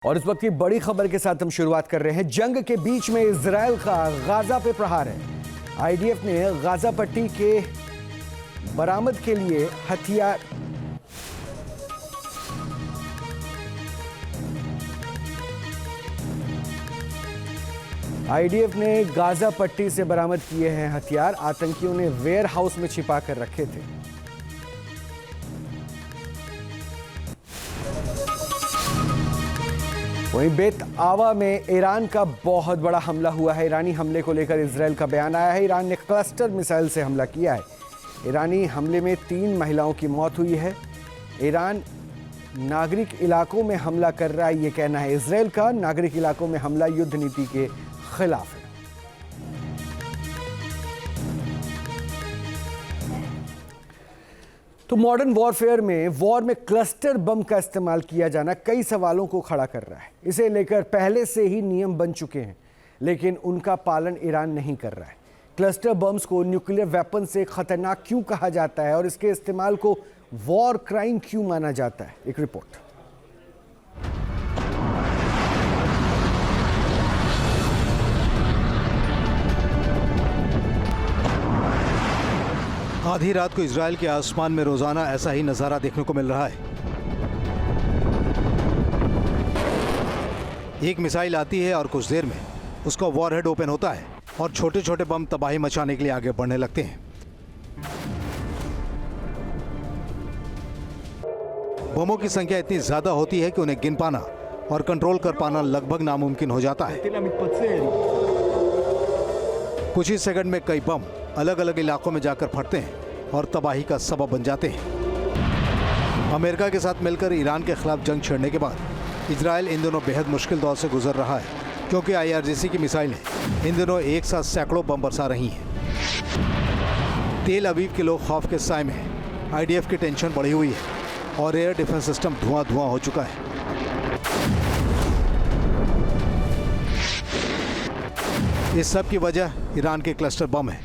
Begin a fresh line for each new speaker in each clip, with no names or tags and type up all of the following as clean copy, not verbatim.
और इस वक्त की बड़ी खबर के साथ हम शुरुआत कर रहे हैं। जंग के बीच में इजराइल का गाजा पे प्रहार है। आईडीएफ ने गाजा पट्टी के बरामद के लिए हथियार गाजा पट्टी से बरामद किए हैं हथियार। आतंकियों ने वेयर हाउस में छिपा कर रखे थे। वहीं बेत आवा में ईरान का बहुत बड़ा हमला हुआ है। ईरानी हमले को लेकर इजराइल का बयान आया है। ईरान ने क्लस्टर मिसाइल से हमला किया है। ईरानी हमले में 3 महिलाओं की मौत हुई है। ईरान नागरिक इलाकों में हमला कर रहा है, ये कहना है इजराइल का। नागरिक इलाकों में हमला युद्ध नीति के खिलाफ है। तो मॉडर्न वॉरफेयर में वॉर में क्लस्टर बम का इस्तेमाल किया जाना कई सवालों को खड़ा कर रहा है। इसे लेकर पहले से ही नियम बन चुके हैं, लेकिन उनका पालन ईरान नहीं कर रहा है। क्लस्टर बम्स को न्यूक्लियर वेपन से खतरनाक क्यों कहा जाता है और इसके इस्तेमाल को वॉर क्राइम क्यों माना जाता है? एक रिपोर्ट।
आधी रात को इजराइल के आसमान में रोजाना ऐसा ही नजारा देखने को मिल रहा है। एक मिसाइल आती है और कुछ देर में उसका वॉरहेड ओपन होता है और छोटे छोटे बम तबाही मचाने के लिए आगे बढ़ने लगते हैं। बमों की संख्या इतनी ज्यादा होती है कि उन्हें गिन पाना और कंट्रोल कर पाना लगभग नामुमकिन हो जाता है। कुछ ही सेकंड में कई बम अलग अलग इलाकों में जाकर फटते हैं और तबाही का सबब बन जाते हैं। अमेरिका के साथ मिलकर ईरान के खिलाफ जंग छेड़ने के बाद इजराइल इन दिनों बेहद मुश्किल दौर से गुजर रहा है, क्योंकि IRGC की मिसाइलें इन दिनों एक साथ सैकड़ों बम बरसा रही हैं। तेल अवीव के लोग खौफ के साए में हैं। IDF की टेंशन बढ़ी हुई है और एयर डिफेंस सिस्टम धुआं हो चुका है। इस सब की वजह ईरान के क्लस्टर बम है।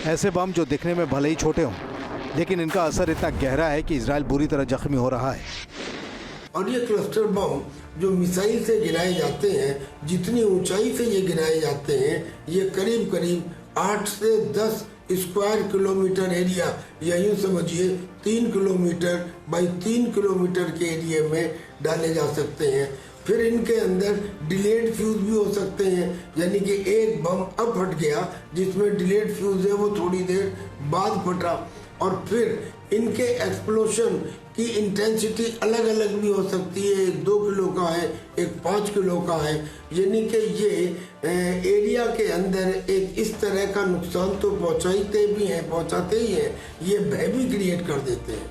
ऐसे बम जो दिखने में भले ही छोटे हों, लेकिन इनका असर इतना गहरा है कि इजराइल बुरी तरह जख्मी हो रहा है।
और ये क्लस्टर बम जो मिसाइल से गिराए जाते हैं, जितनी ऊंचाई से ये गिराए जाते हैं, ये करीब करीब 8 से 10 स्क्वायर किलोमीटर एरिया, या यूँ समझिए 3 किलोमीटर बाई 3 किलोमीटर के एरिया में डाले जा सकते हैं। फिर इनके अंदर डिलेड फ्यूज भी हो सकते हैं, यानी कि एक बम अब फट गया जिसमें डिलेड फ्यूज है, वो थोड़ी देर बाद फटा, और फिर इनके एक्सप्लोशन की इंटेंसिटी अलग अलग भी हो सकती है। एक 2 किलो का है, एक 5 किलो का है, यानी कि ये एरिया के अंदर एक इस तरह का नुकसान तो पहुंचाते ही हैं, ये भय भी क्रिएट कर देते हैं।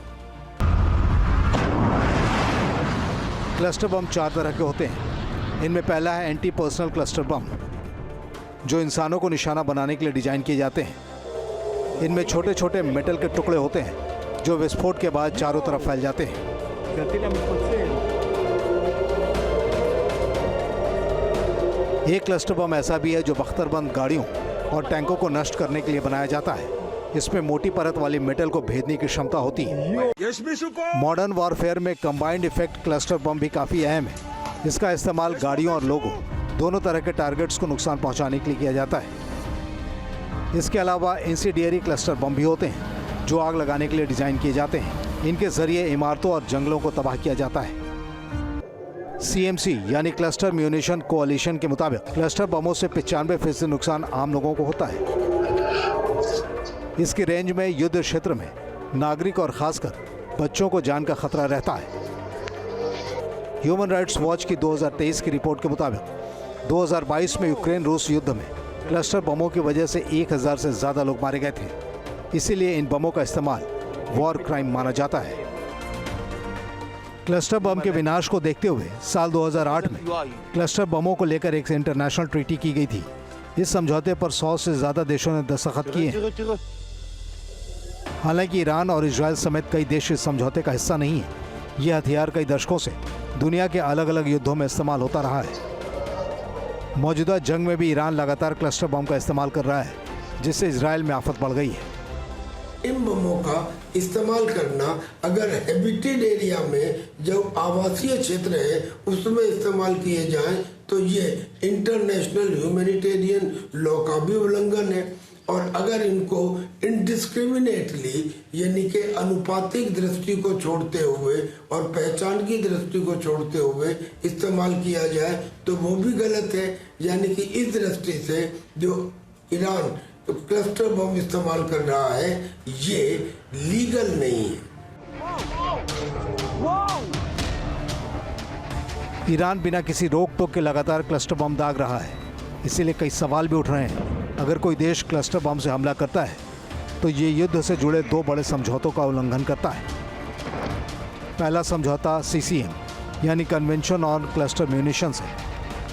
क्लस्टर बम 4 तरह के होते हैं। इनमें पहला है एंटी पर्सनल क्लस्टर बम, जो इंसानों को निशाना बनाने के लिए डिजाइन किए जाते हैं। इनमें छोटे छोटे मेटल के टुकड़े होते हैं जो विस्फोट के बाद चारों तरफ फैल जाते हैं। एक क्लस्टर बम ऐसा भी है जो बख्तरबंद गाड़ियों और टैंकों को नष्ट करने के लिए बनाया जाता है। इसमें मोटी परत वाली मेटल को भेदने की क्षमता होती है। मॉडर्न वॉरफेयर में कंबाइंड इफेक्ट क्लस्टर बम भी काफी अहम है। इसका इस्तेमाल गाड़ियों और लोगों दोनों तरह के टारगेट्स को नुकसान पहुंचाने के लिए किया जाता है। इसके अलावा इंसिडियरी क्लस्टर बम भी होते हैं जो आग लगाने के लिए डिजाइन किए जाते हैं। इनके जरिए इमारतों और जंगलों को तबाह किया जाता है। CMC यानी क्लस्टर म्यूनिशन कोalition के मुताबिक क्लस्टर बमों से 95% नुकसान आम लोगों को होता है। इसकी रेंज में युद्ध क्षेत्र में नागरिक और खासकर बच्चों को जान का खतरा रहता है। ह्यूमन राइट्स वॉच की 2023 की रिपोर्ट के मुताबिक 2022 में यूक्रेन रूस युद्ध में क्लस्टर बमों की वजह से 1000 से ज्यादा लोग मारे गए थे। इसीलिए इन बमों का इस्तेमाल वॉर क्राइम माना जाता है। क्लस्टर बम के विनाश को देखते हुए साल 2008 में क्लस्टर बमों को लेकर एक इंटरनेशनल ट्रीटी की गई थी। इस समझौते पर 100 से ज्यादा देशों ने दस्तखत किए। हालांकि ईरान और इजराइल समेत कई देश इस समझौते का हिस्सा नहीं है। यह हथियार कई दशकों से दुनिया के अलग अलग युद्धों में इस्तेमाल होता रहा है। मौजूदा जंग में भी ईरान लगातार क्लस्टर बम का इस्तेमाल कर रहा है, जिससे इजराइल में आफत बढ़ गई है।
इन बमों का इस्तेमाल करना अगर हैबिटेड एरिया में जो आवासीय क्षेत्र है उसमें इस्तेमाल किए जाएं तो ये इंटरनेशनल ह्यूमैनिटेरियन लॉ का भी उल्लंघन है। और अगर इनको इनडिस्क्रिमिनेटली यानी कि अनुपातिक दृष्टि को छोड़ते हुए और पहचान की दृष्टि को छोड़ते हुए इस्तेमाल किया जाए तो वो भी गलत है। यानी कि इस दृष्टि से जो ईरान क्लस्टर बम इस्तेमाल कर रहा है ये लीगल नहीं है।
ईरान बिना किसी रोक टोक के लगातार क्लस्टर बम दाग रहा है, इसीलिए कई सवाल भी उठ रहे हैं। अगर कोई देश क्लस्टर बम से हमला करता है तो ये युद्ध से जुड़े दो बड़े समझौतों का उल्लंघन करता है। पहला समझौता CCM यानी कन्वेंशन ऑन क्लस्टर म्यूनिशंस है।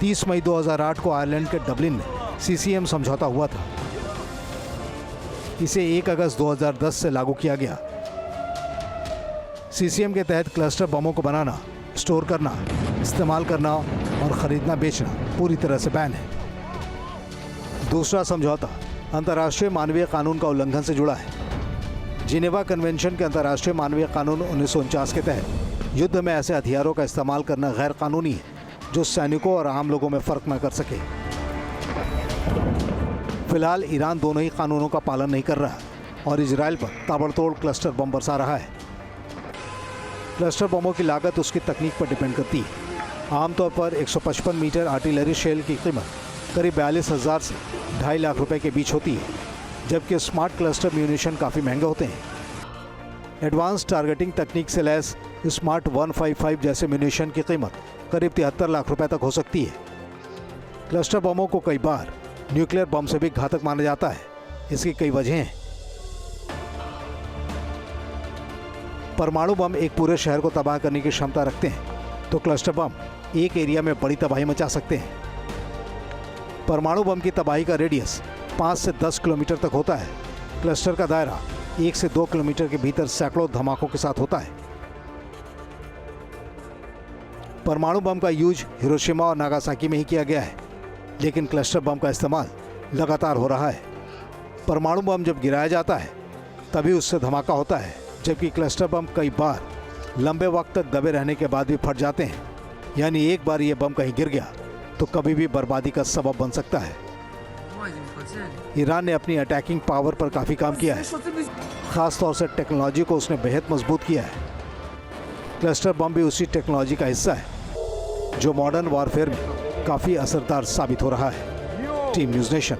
30 मई 2008 को आयरलैंड के डबलिन में CCM समझौता हुआ था। इसे 1 अगस्त 2010 से लागू किया गया। CCM के तहत क्लस्टर बमों को बनाना, स्टोर करना, इस्तेमाल करना और खरीदना बेचना पूरी तरह से बैन है। दूसरा समझौता अंतर्राष्ट्रीय मानवीय कानून का उल्लंघन से जुड़ा है। जिनेवा कन्वेंशन के अंतर्राष्ट्रीय मानवीय कानून 1949 के तहत युद्ध में ऐसे हथियारों का इस्तेमाल करना गैर कानूनी है जो सैनिकों और आम लोगों में फर्क न कर सके। फिलहाल ईरान दोनों ही कानूनों का पालन नहीं कर रहा और इजराइल पर ताबड़तोड़ क्लस्टर बम बरसा रहा है। क्लस्टर बमों की लागत उसकी तकनीक पर डिपेंड करती है। आमतौर पर 155 मीटर आर्टिलरी शेल की कीमत करीब 42,000 से 2.5 लाख रुपए के बीच होती है, जबकि स्मार्ट क्लस्टर म्यूनिशन काफ़ी महंगे होते हैं। एडवांस टारगेटिंग तकनीक से लैस स्मार्ट 155 जैसे म्यूनिशन की कीमत करीब 73 लाख रुपए तक हो सकती है। क्लस्टर बमों को कई बार न्यूक्लियर बम से भी घातक माना जाता है। इसकी कई वजहें हैं। परमाणु बम एक पूरे शहर को तबाह करने की क्षमता रखते हैं, तो क्लस्टर बम एक एरिया में बड़ी तबाही मचा सकते हैं। परमाणु बम की तबाही का रेडियस 5 से 10 किलोमीटर तक होता है। क्लस्टर का दायरा 1 से 2 किलोमीटर के भीतर सैकड़ों धमाकों के साथ होता है। परमाणु बम का यूज हिरोशिमा और नागासाकी में ही किया गया है, लेकिन क्लस्टर बम का इस्तेमाल लगातार हो रहा है। परमाणु बम जब गिराया जाता है तभी उससे धमाका होता है, जबकि क्लस्टर बम कई बार लंबे वक्त तक दबे रहने के बाद भी फट जाते हैं। यानी एक बार ये बम कहीं गिर गया तो कभी भी बर्बादी का सबब बन सकता है। ईरान ने अपनी अटैकिंग पावर पर काफ़ी काम किया है। ख़ास तौर से टेक्नोलॉजी को उसने बेहद मजबूत किया है। क्लस्टर बम भी उसी टेक्नोलॉजी का हिस्सा है जो मॉडर्न वॉरफेयर में काफ़ी असरदार साबित हो रहा है। Team news nation.